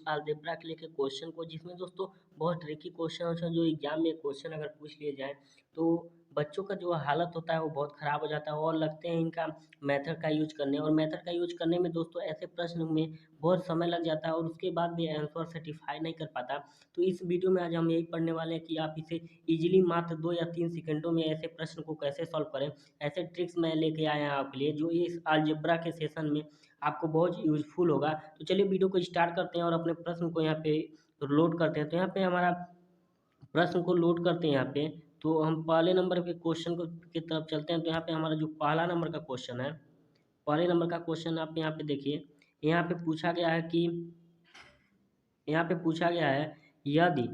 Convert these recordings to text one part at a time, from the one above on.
Algebra के लेके question को, जिसमें दोस्तों बहुत ट्रिकी क्वेश्चन होता है। जो एग्जाम में क्वेश्चन अगर पूछ लिए जाए तो बच्चों का जो हालत होता है वो बहुत ख़राब हो जाता है और लगते हैं इनका मेथड का यूज करने, और मेथड का यूज करने में दोस्तों ऐसे प्रश्न में बहुत समय लग जाता है और उसके बाद भी आंसर सर्टिफाई नहीं कर पाता। तो इस वीडियो में आज हम यही पढ़ने वाले हैं कि आप इसे इजीली मात्र 2 या 3 सेकंडों में ऐसे प्रश्न को कैसे सॉल्व करें। ऐसे ट्रिक्स मैं लेके आया हूँ आपके लिए जो इस अलजेब्रा के सेशन में आपको बहुत यूज़फुल होगा। तो चलिए वीडियो को स्टार्ट करते हैं और अपने प्रश्न को यहाँ पे लोड करते हैं। तो यहाँ पे हमारा प्रश्न को लोड करते हैं यहाँ पे। तो हम पहले नंबर के क्वेश्चन को की तरफ चलते हैं। तो यहाँ पे हमारा जो पहला नंबर का क्वेश्चन है, पहले नंबर का क्वेश्चन आप यहाँ पे देखिए। यहाँ पे पूछा गया है कि यहाँ पे पूछा गया है यदि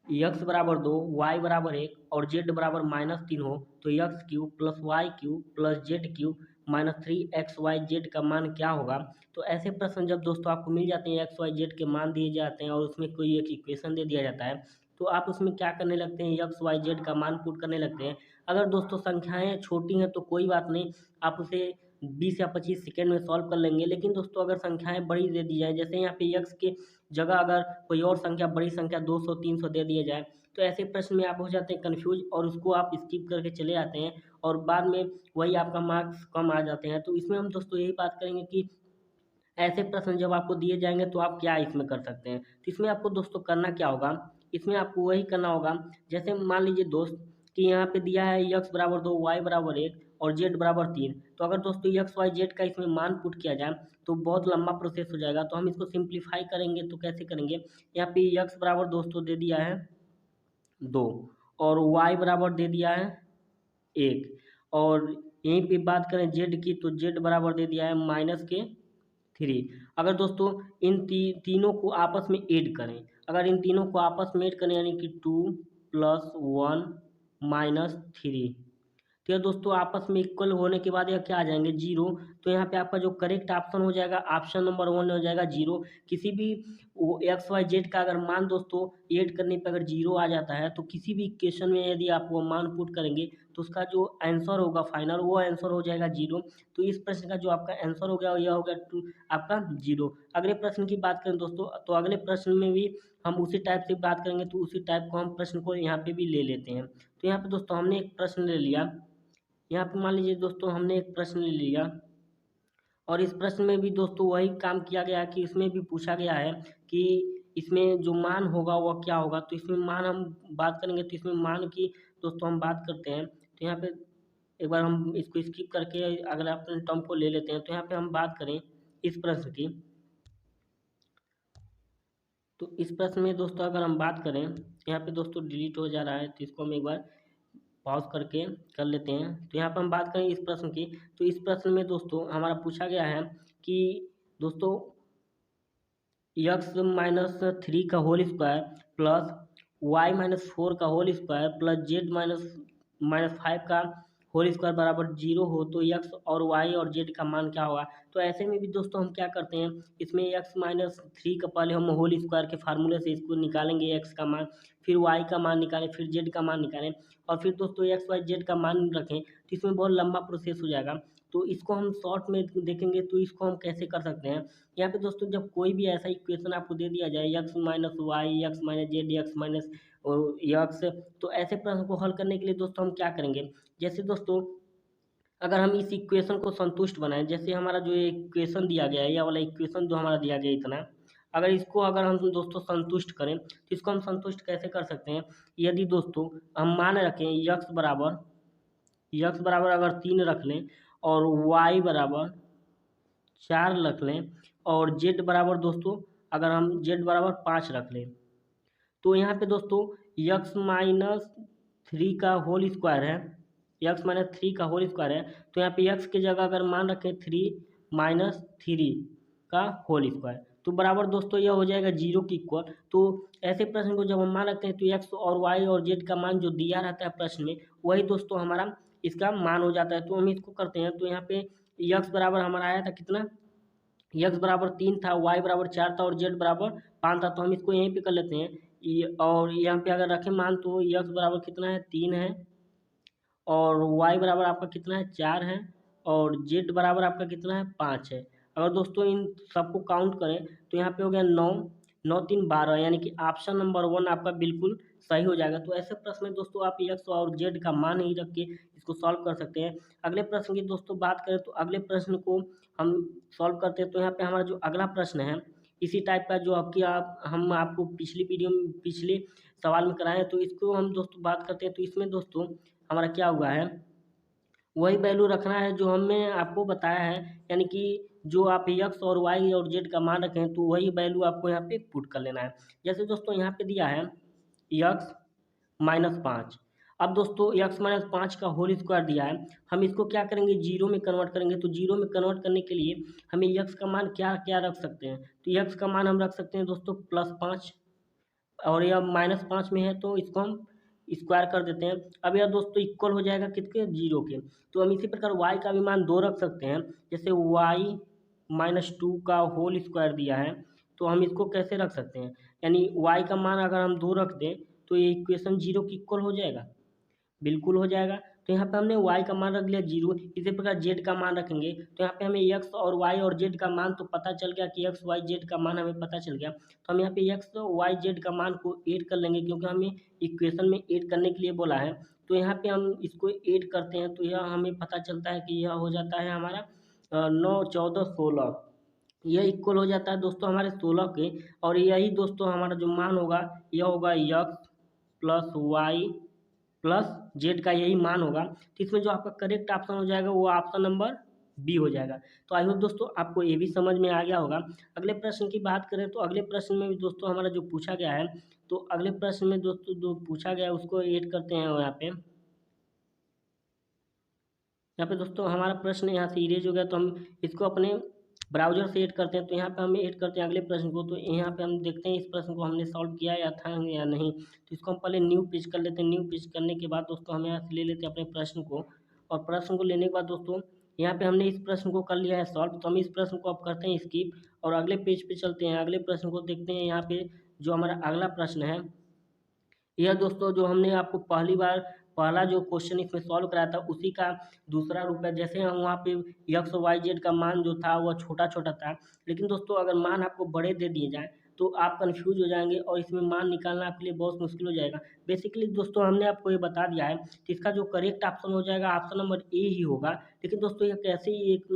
x बराबर 2, y बराबर 1 और z बराबर -3 हो तो x cube plus y cube plus z cube minus 3xyz का मान क्या होगा। तो ऐसे प्रश्न जब दोस्तों आपको मिल जाते हैं, एक्स वाई जेड के मान दिए जाते हैं और उसमें कोई एक इक्वेशन दे दिया जाता है, तो आप उसमें क्या करने लगते हैं, एक्स वाई जेड का मान पुट करने लगते हैं। अगर दोस्तों संख्याएं छोटी हैं तो कोई बात नहीं, आप उसे 20 या 25 सेकेंड में सॉल्व कर लेंगे। लेकिन दोस्तों अगर संख्याएं बड़ी दे दी जाए, जैसे यहाँ पे एक्स के जगह अगर कोई और संख्या, बड़ी संख्या 200 300 दे दिया जाए, तो ऐसे प्रश्न में आप हो जाते हैं कन्फ्यूज और उसको आप स्किप करके चले आते हैं और बाद में वही आपका मार्क्स कम आ जाते हैं। तो इसमें हम दोस्तों यही बात करेंगे कि ऐसे प्रश्न जब आपको दिए जाएंगे तो आप क्या इसमें कर सकते हैं। तो इसमें आपको दोस्तों करना क्या होगा, इसमें आपको वही करना होगा। जैसे मान लीजिए दोस्त कि यहाँ पे दिया है x बराबर 2, y बराबर 1 और z बराबर 3। तो अगर दोस्तों x y z का इसमें मान पुट किया जाए तो बहुत लंबा प्रोसेस हो जाएगा। तो हम इसको सिंप्लीफाई करेंगे तो कैसे करेंगे, यहाँ पे x बराबर दोस्तों दे दिया है 2 और y बराबर दे दिया है 1, और यहीं पे बात करें z की तो z बराबर दे दिया है -3। अगर दोस्तों इन तीनों को आपस में ऐड करें, अगर इन तीनों को आपस में ऐड करें यानी कि 2 + 1 - 3, तो यह दोस्तों आपस में इक्वल होने के बाद यह क्या आ जाएंगे, 0। तो यहाँ पे आपका जो करेक्ट ऑप्शन हो जाएगा, ऑप्शन नंबर 1 हो जाएगा 0। किसी भी एक्स वाई जेड का अगर मान दोस्तों ऐड करने पर अगर 0 आ जाता है तो किसी भी इक्वेशन में यदि आप वो मान पुट करेंगे तो उसका जो आंसर होगा फाइनल, वो आंसर हो जाएगा 0। तो इस प्रश्न का जो आपका आंसर हो गया यह हो गया 2 आपका 0। अगले प्रश्न की बात करें दोस्तों, तो अगले प्रश्न में भी हम उसी टाइप से बात करेंगे, तो उसी टाइप को हम प्रश्न को यहाँ पे भी ले लेते हैं। तो यहाँ पे दोस्तों हमने एक प्रश्न ले लिया, यहाँ पे मान लीजिए दोस्तों हमने एक प्रश्न ले लिया और इस प्रश्न में भी दोस्तों वही काम किया गया है कि इसमें भी पूछा गया है कि इसमें जो मान होगा वह क्या होगा। तो इसमें मान हम बात करेंगे, तो इसमें मान की दोस्तों हम बात करते हैं। तो यहाँ पे एक बार हम इसको स्किप करके अगला अपने टर्म को ले लेते हैं। तो यहाँ पे हम बात करें इस प्रश्न की, तो इस प्रश्न में दोस्तों अगर हम बात करें, यहाँ पे दोस्तों डिलीट हो जा रहा है तो इसको हम एक बार पॉज करके कर लेते हैं। तो यहाँ पर हम बात करें इस प्रश्न की, तो इस प्रश्न में दोस्तों हमारा पूछा गया है कि दोस्तों x-3 का होल स्क्वायर प्लस y-4 का होल स्क्वायर प्लस z-5 का होल स्क्वायर बराबर 0 हो तो x और y और z का मान क्या होगा। तो ऐसे में भी दोस्तों हम क्या करते हैं, इसमें x-3 का पहले हम होल स्क्वायर के फार्मूले से इसको निकालेंगे x का मान, फिर y का मान निकालें, फिर z का मान निकालें और फिर दोस्तों x y z का मान रखें। तो इसमें बहुत लंबा प्रोसेस हो जाएगा। तो इसको हम शॉर्ट में देखेंगे तो इसको हम कैसे कर सकते हैं। यहाँ पे दोस्तों जब कोई भी ऐसा इक्वेशन आपको दे दिया जाए x minus y, x minus z, x minus x, तो ऐसे प्रश्न को हल करने के लिए दोस्तों हम क्या करेंगे, जैसे दोस्तों अगर हम इस इक्वेशन को संतुष्ट बनाएं, जैसे हमारा जो इक्वेशन दिया गया है, यह वाला इक्वेशन जो हमारा दिया गया है इतना, अगर इसको अगर हम दोस्तों संतुष्ट करें तो इसको हम संतुष्ट कैसे कर सकते हैं। यदि दोस्तों हम मान रखें x बराबर अगर 3 रख लें और y बराबर 4 रख लें और z बराबर दोस्तों अगर हम z बराबर 5 रख लें, तो यहाँ पे दोस्तों x-3 का होल स्क्वायर है, x-3 का होल स्क्वायर है। तो यहाँ पे x की जगह अगर मान रखें 3-3 का होल स्क्वायर, तो बराबर दोस्तों यह हो जाएगा 0 की इक्वल। तो ऐसे प्रश्न को जब हम मान रखते हैं तो x और y और z का मान जो दिया रहता है प्रश्न में, वही दोस्तों हमारा इसका मान हो जाता है। तो हम इसको करते हैं, तो यहाँ पे x बराबर हमारा आया था कितना, x बराबर 3 था, y बराबर 4 था और z बराबर 5 था। तो हम इसको यहीं पे कर लेते हैं और यहाँ पे अगर रखें मान तो x बराबर कितना है, 3 है और y बराबर आपका कितना है, 4 है और z बराबर आपका कितना है, 5 है। अगर दोस्तों इन सबको काउंट करें तो यहाँ पे हो गया 9 9 3 12, यानी कि ऑप्शन नंबर 1 आपका बिल्कुल सही हो जाएगा। तो ऐसे प्रश्न में दोस्तों आप एक्स और जेड का मान ही रख के इसको सॉल्व कर सकते हैं। अगले प्रश्न की दोस्तों बात करें तो अगले प्रश्न को हम सॉल्व करते हैं। तो यहाँ पे हमारा जो अगला प्रश्न है इसी टाइप का जो आपकी हम आपको पिछली वीडियो में पिछले सवाल में कराए हैं, तो इसको हम दोस्तों बात करते हैं। तो इसमें दोस्तों हमारा क्या हुआ है, वही वैल्यू रखना है जो हमने आपको बताया है, यानी कि जो आप एक्स और वाई और जेड का मान रखें तो वही वैल्यू आपको यहाँ पे पुट कर लेना है। जैसे दोस्तों यहाँ पे दिया है x-5। अब दोस्तों x-5 का होल स्क्वायर दिया है, हम इसको क्या करेंगे, जीरो में कन्वर्ट करेंगे। तो जीरो में कन्वर्ट करने के लिए हमें x का मान क्या क्या रख सकते हैं, तो x का मान हम रख सकते हैं दोस्तों +5, और यह -5 में है तो इसको हम स्क्वायर कर देते हैं। अब यह दोस्तों इक्वल हो जाएगा किसके, जीरो के। तो हम इसी प्रकार y का भी मान 2 रख सकते हैं। जैसे y-2 का होल स्क्वायर दिया है, तो हम इसको कैसे रख सकते हैं, यानी y का मान अगर हम 2 रख दें तो ये इक्वेशन जीरो की इक्वल हो जाएगा, बिल्कुल हो जाएगा। तो यहाँ पे हमने y का मान रख लिया जीरो। इसी प्रकार z का मान रखेंगे तो यहाँ पे हमें x और y और z का मान तो पता चल गया कि x y z का मान हमें पता चल गया। तो हम यहाँ पे x y z का मान को ऐड कर लेंगे, क्योंकि हमें इक्वेशन में ऐड करने के लिए बोला है। तो यहाँ पे हम इसको ऐड करते हैं तो यह हमें पता चलता है कि यह हो जाता है हमारा 9 14 16, यह इक्वल हो जाता है दोस्तों हमारे 16 के। और यही दोस्तों हमारा जो मान होगा यह होगा x plus y plus z का यही मान होगा। तो इसमें जो आपका करेक्ट ऑप्शन हो जाएगा वो ऑप्शन नंबर बी हो जाएगा। तो आई होप दोस्तों आपको ये भी समझ में आ गया होगा। अगले प्रश्न की बात करें तो अगले प्रश्न में भी दोस्तों हमारा जो पूछा गया है, तो अगले प्रश्न में दोस्तों जो पूछा गया है उसको ऐड करते हैं। यहाँ पे दोस्तों हमारा प्रश्न यहाँ से इरेज हो गया, तो हम इसको अपने ब्राउजर से ऐड करते हैं। तो यहाँ पे हम ऐड करते हैं अगले प्रश्न को। तो यहाँ पे हम देखते हैं इस प्रश्न को हमने सॉल्व किया या था या नहीं। तो इसको हम पहले न्यू पेज कर लेते हैं। न्यू पेज करने के बाद दोस्तों हम यहाँ से ले लेते हैं अपने प्रश्न को, और प्रश्न को लेने के बाद दोस्तों यहाँ पे हमने इस प्रश्न को कर लिया है सॉल्व। तो हम इस प्रश्न को अब करते हैं स्किप और अगले पेज पे चलते हैं। अगले प्रश्न को देखते हैं। यहाँ पे जो हमारा अगला प्रश्न है, यह दोस्तों जो हमने आपको पहला जो क्वेश्चन इसमें सॉल्व कराया था उसी का दूसरा रूप है। जैसे हम वहाँ पे एक्स वाई जेड का मान जो था वह छोटा छोटा था, लेकिन दोस्तों अगर मान आपको बड़े दे दिए जाए तो आप कंफ्यूज हो जाएंगे और इसमें मान निकालना आपके लिए बहुत मुश्किल हो जाएगा। बेसिकली दोस्तों हमने आपको ये बता दिया है कि इसका जो करेक्ट ऑप्शन हो जाएगा ऑप्शन नंबर ए ही होगा। लेकिन दोस्तों यह कैसे एक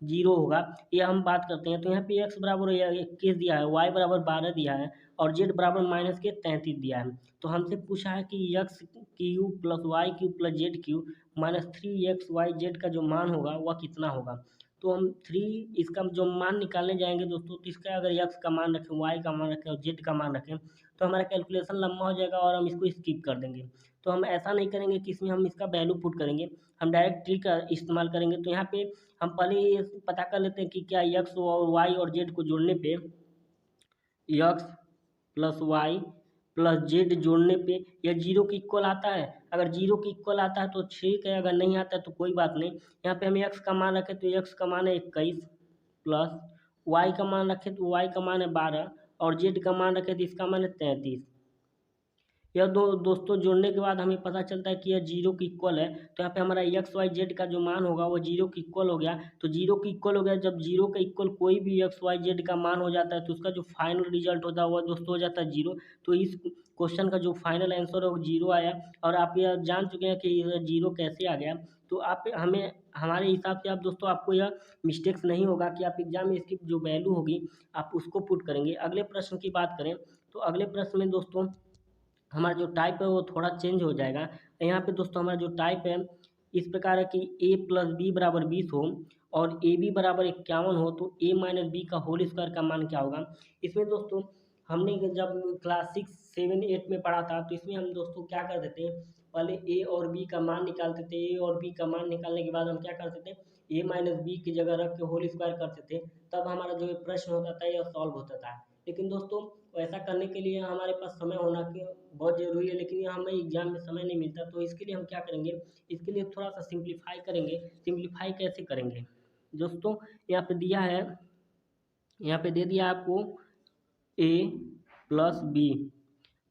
जीरो होगा ये हम बात करते हैं। तो यहाँ पे एक्स बराबर 21 दिया है, वाई बराबर 12 दिया है और जेड बराबर -33 दिया है। तो हमसे पूछा है कि x cube plus y cube plus z cube -3xyz का जो मान होगा वह कितना होगा। तो हम 3 इसका जो मान निकालने जाएंगे दोस्तों, तो इसका अगर एक्स का मान रखें, वाई का मान रखें और जेड का मान रखें तो हमारा कैलकुलेशन लंबा हो जाएगा और हम इसको स्किप कर देंगे। तो हम ऐसा नहीं करेंगे कि इसमें हम इसका वैल्यू पुट करेंगे, हम डायरेक्ट ट्री का इस्तेमाल करेंगे। तो यहाँ पे हम पहले ये पता कर लेते हैं कि क्या एक्स और वाई और जेड को जोड़ने पे x plus y plus z जोड़ने पे यह जीरो की इक्वल आता है। अगर जीरो की इक्वल आता है तो ठीक है, अगर नहीं आता है तो कोई बात नहीं। यहाँ पे हम एक्स का मान रखें तो एक्स का मान है 21 प्लस वाई का मान रखें तो वाई का मान है 12 और जेड का मान रखें तो इसका मान है 33। यह दो दोस्तों जोड़ने के बाद हमें पता चलता है कि यह जीरो की इक्वल है। तो यहाँ पे हमारा एक्स वाई जेड का जो मान होगा वो जीरो की इक्वल हो गया। तो जीरो की इक्वल हो गया, जब जीरो का इक्वल कोई भी एक्स वाई जेड का मान हो जाता है तो उसका जो फाइनल रिजल्ट होता है वह दोस्तों हो जाता है जीरो। तो इस क्वेश्चन का जो फाइनल आंसर है वो जीरो आया। और आप यह जान चुके हैं कि यह जीरो कैसे आ गया। तो आप हमें हमारे हिसाब से आप दोस्तों आपको यह मिस्टेक्स नहीं होगा कि आप एग्जाम में इसकी जो वैल्यू होगी आप उसको पुट करेंगे। अगले प्रश्न की बात करें तो अगले प्रश्न में दोस्तों हमारा जो टाइप है वो थोड़ा चेंज हो जाएगा। यहाँ पे दोस्तों हमारा जो टाइप है इस प्रकार है कि a प्लस बी बराबर 20 हो और ए बी बराबर 51 हो, तो a माइनस बी का होल स्क्वायर का मान क्या होगा। इसमें दोस्तों हमने जब क्लास 6 7 8 में पढ़ा था तो इसमें हम दोस्तों क्या कर देते हैं, पहले a और b का मान निकालते थे। a और b का मान निकालने के बाद हम क्या करते थे, a माइनस बी की जगह रख के होल स्क्वायर करते थे, तब हमारा जो प्रश्न होता था यह सॉल्व होता था। लेकिन दोस्तों ऐसा करने के लिए हमारे पास समय होना के बहुत ज़रूरी है, लेकिन ये हमें एग्जाम में समय नहीं मिलता। तो इसके लिए हम क्या करेंगे, इसके लिए थोड़ा सा सिंप्लीफाई करेंगे। सिंप्लीफाई कैसे करेंगे दोस्तों, यहाँ पे दिया है, यहाँ पे दे दिया आपको a प्लस बी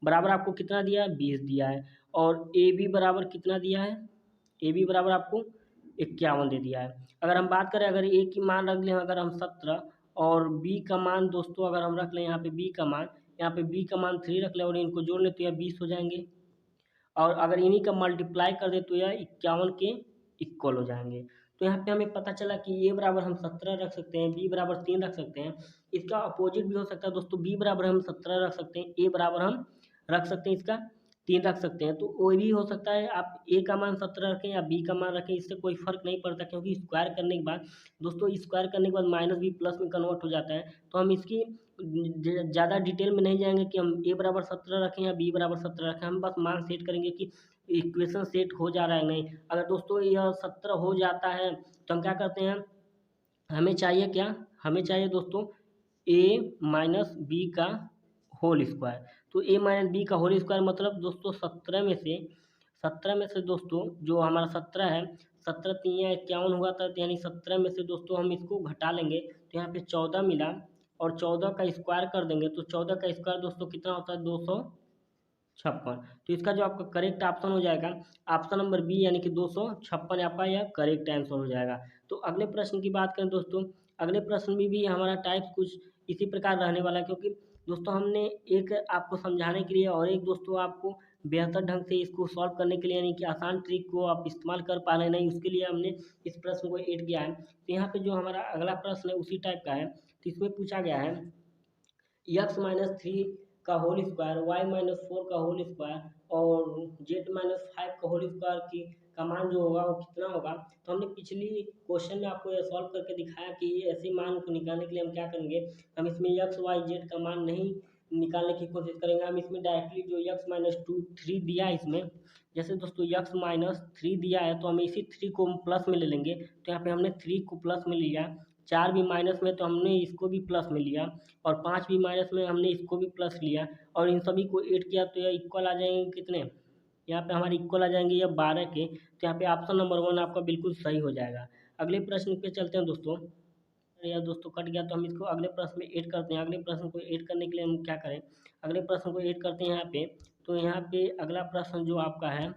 बराबर आपको कितना दिया है, 20 दिया है। और ए बी बराबर कितना दिया है, ए बी बराबर आपको 51 दे दिया है। अगर हम बात करें, अगर ए की मान रख लें अगर हम 17 और बी का मान दोस्तों अगर हम रख लें यहाँ पे बी का मान यहाँ पे b का मान 3 रख लें और इनको जोड़ लें तो यह 20 हो जाएंगे। और अगर इन्हीं का मल्टीप्लाई कर दे तो यह 51 के इक्वल हो जाएंगे। तो यहाँ पे हमें पता चला कि ए बराबर हम 17 रख सकते हैं, बी बराबर 3 रख सकते हैं। इसका अपोजिट भी हो सकता है दोस्तों, बी बराबर हम 17 रख सकते हैं, ए बराबर हम रख सकते हैं इसका 3 रख सकते हैं। तो वो भी हो सकता है आप ए का मान 17 रखें या बी का मान रखें, इससे कोई फर्क नहीं पड़ता, क्योंकि स्क्वायर करने के बाद दोस्तों, स्क्वायर करने के बाद माइनस भी प्लस में कन्वर्ट हो जाता है। तो हम इसकी ज़्यादा डिटेल में नहीं जाएंगे कि हम ए बराबर 17 रखें या बी बराबर 17 रखें, हम बस मान सेट करेंगे कि इक्वेशन सेट हो जा रहा है नहीं। अगर दोस्तों यह 17 हो जाता है तो हम क्या करते हैं, हमें चाहिए क्या, हमें चाहिए दोस्तों ए माइनस बी का होल स्क्वायर। तो ए माइनस बी का होल स्क्वायर मतलब दोस्तों 17 में से दोस्तों जो हमारा 17 है, 17 3 51 हुआ था, तो यानी 17 में से दोस्तों हम इसको घटा लेंगे तो यहाँ पे 14 मिला और 14 का स्क्वायर कर देंगे तो 14 का स्क्वायर दोस्तों कितना होता है 256। तो इसका जो आपका करेक्ट ऑप्शन हो जाएगा ऑप्शन नंबर बी, यानी कि 256 आपका यह करेक्ट आंसर हो जाएगा। तो अगले प्रश्न की बात करें दोस्तों, अगले प्रश्न में भी हमारा टाइप कुछ इसी प्रकार रहने वाला है, क्योंकि दोस्तों हमने एक आपको समझाने के लिए और एक दोस्तों आपको बेहतर ढंग से इसको सॉल्व करने के लिए, यानी कि आसान ट्रिक को आप इस्तेमाल कर पा रहे नहीं, उसके लिए हमने इस प्रश्न को ऐड किया है। तो यहाँ पे जो हमारा अगला प्रश्न है उसी टाइप का है। तो इसमें पूछा गया है x-3 का होल स्क्वायर, y-4 का होल स्क्वायर और z-5 का होल स्क्वायर की का मान जो होगा वो कितना होगा। तो हमने पिछली क्वेश्चन में आपको यह सॉल्व करके दिखाया कि ऐसे मान को निकालने के लिए हम क्या करेंगे, हम इसमें x y z का मान नहीं निकालने की कोशिश करेंगे, हम इसमें डायरेक्टली जो x-3 दिया है इसमें, जैसे दोस्तों x-3 दिया है तो हम इसी 3 को प्लस में ले लेंगे। तो यहाँ पे हमने 3 को प्लस में लिया, 4 भी माइनस में तो हमने इसको भी प्लस में लिया और 5 भी माइनस में हमने इसको भी प्लस लिया और इन सभी को ऐड किया तो यह इक्वल आ जाएंगे कितने, यहाँ पे हमारे इक्वल आ जाएंगे यह 12 के। तो यहाँ पे ऑप्शन नंबर 1 आपका बिल्कुल सही हो जाएगा। अगले प्रश्न पे चलते हैं दोस्तों। या दोस्तों कट गया तो हम इसको अगले प्रश्न में ऐड करते हैं। अगले प्रश्न को ऐड करने के लिए हम क्या करें, अगले प्रश्न को ऐड करते हैं यहाँ पे। तो यहाँ पे अगला प्रश्न जो आपका है,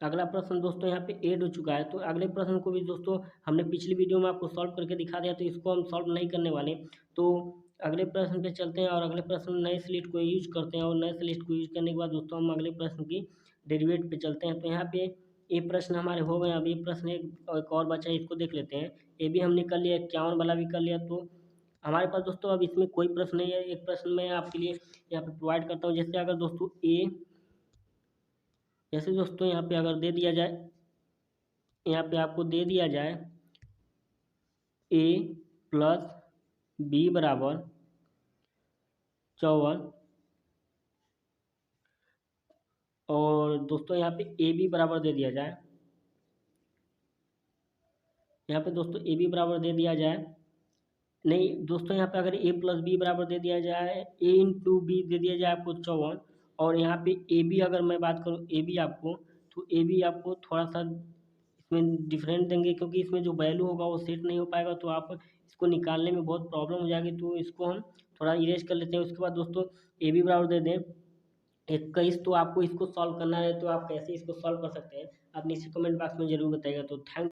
अगला प्रश्न दोस्तों यहाँ पे ऐड हो चुका है। तो अगले प्रश्न को भी दोस्तों हमने पिछली वीडियो में आपको सॉल्व करके दिखा दिया, तो इसको हम सॉल्व नहीं करने वाले। तो अगले प्रश्न पे चलते हैं और अगले प्रश्न नए स्लेट को यूज करते हैं और नए स्लेट को यूज करने के बाद दोस्तों हम अगले प्रश्न की डेरिवेट पे चलते हैं। तो यहाँ पे ये प्रश्न हमारे हो गए। अब ये प्रश्न एक और बचा है, इसको देख लेते हैं। ये भी हमने कर लिया, 51 वाला भी कर लिया। तो हमारे पास दोस्तों अब इसमें कोई प्रश्न नहीं है। एक प्रश्न मैं आपके लिए यहाँ पे प्रोवाइड करता हूँ। जैसे अगर दोस्तों जैसे दोस्तों यहाँ पे अगर दे दिया जाए, यहाँ पे आपको दे दिया जाए a प्लस बी बराबर 54 और दोस्तों यहाँ पे ए बी बराबर दे दिया जाए, यहाँ पे दोस्तों ए बी बराबर दे दिया जाए, नहीं दोस्तों यहाँ पे अगर ए प्लस बी बराबर दे दिया जाए, ए इंटू बी दे दिया जाए आपको 54 और यहाँ पे ए बी अगर मैं बात करूँ ए बी आपको, तो ए बी आपको थोड़ा सा इसमें डिफरेंट देंगे, क्योंकि इसमें जो वैल्यू होगा वो सेट नहीं हो पाएगा, तो आप इसको निकालने में बहुत प्रॉब्लम हो जाएगी। तो इसको हम थोड़ा इरेज कर लेते हैं। उसके बाद दोस्तों ए बी बराबर दे दें 21। तो आपको इसको सॉल्व करना है तो आप कैसे इसको सॉल्व कर सकते हैं आप नीचे कमेंट बॉक्स में जरूर बताइएगा। तो थैंक